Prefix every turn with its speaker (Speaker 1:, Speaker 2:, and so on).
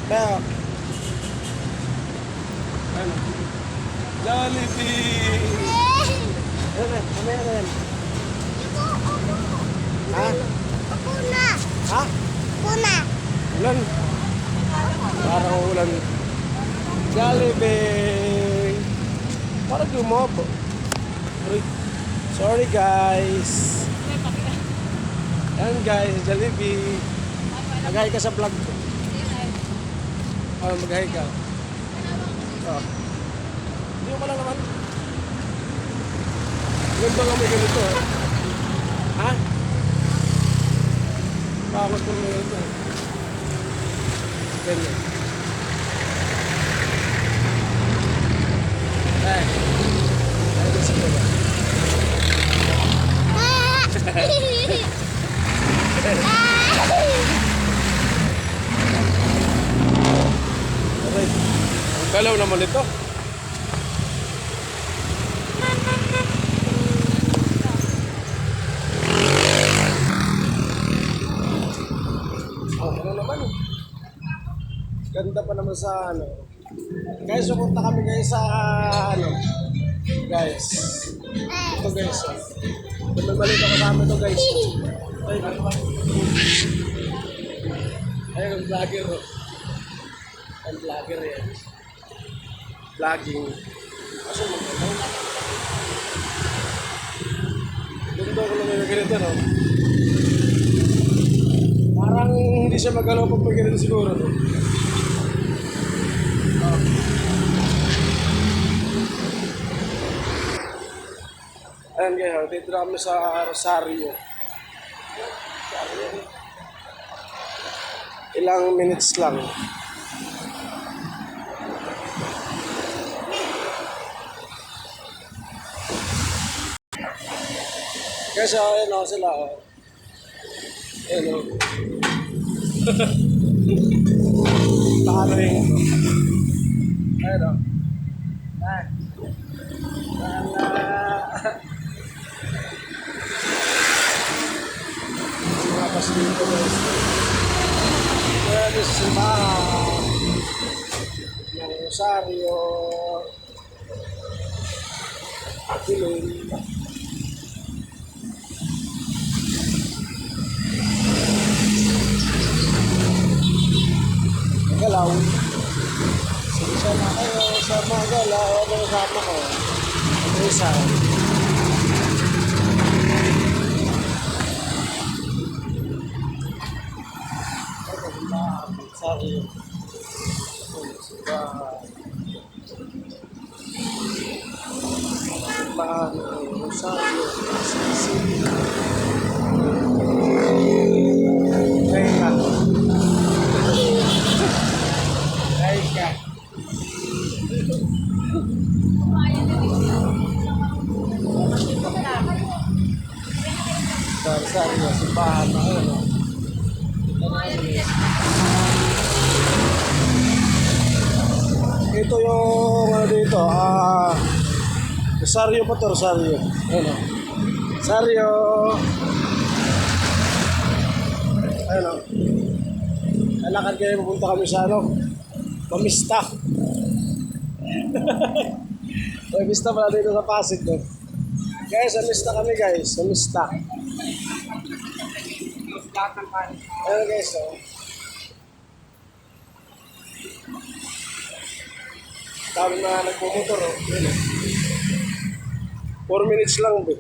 Speaker 1: Kaya, ano? Jollibee! Ano na? Mamaya na yan. Ha?
Speaker 2: Ako na.
Speaker 1: Ha?
Speaker 2: Ako na.
Speaker 1: Ulan. Parang ulan. Jollibee! Parang gumobo. Sorry guys. Yan guys, Jollibee. Mag-hi ka sa vlog ko. Oh, mag-hi ka. Oh. Hindi mo lang naman. Ganda nga may ganito. Ha? Bakit ko may ganito? Ganyan. Ay. Ay, gusto ko ba? Alright. Ang galaw naman ito. Oh, ano naman eh. Ganda pa naman sa ano. Guys, pupunta kami guys sa ano. Guys. Ito guys. May maliit ako kasama ito guys. Ay, ano ba? Ayun, ang vlogger. Oh. Ang vlogger yan. Vlogging. Kaso magkakaw. Ganito ako lang yung ganito, no? Parang hindi siya magalaw pag may ganito siguro, no? Oh. Ayan kayo, dito na kami sa Rosario. Ilang minutes lang. Kasi ayun ako sila. Ayun o. Paring. Ayun o. Ayan. Mga pasito guys. Pwede sa simbahan. Ng Rosario. Aquiloy. Galaw. Sige na kayo sa mga galaw. Ano kasama ko? Ano isa? Sorry. Rosario. Teka. Teka. Rosario, simbahan na ano. Ito yung ano dito, Rosario pa to, Rosario. Ano? Rosario. Ano? Lalakad kayo, pupunta kami sa ano? Mamista. Mamista pala dito sa Pasig, no? Guys, mamista kami guys, mamista. Ano guys, oh. Dami na nagpumotor, oh. 4 minutes lang, eh.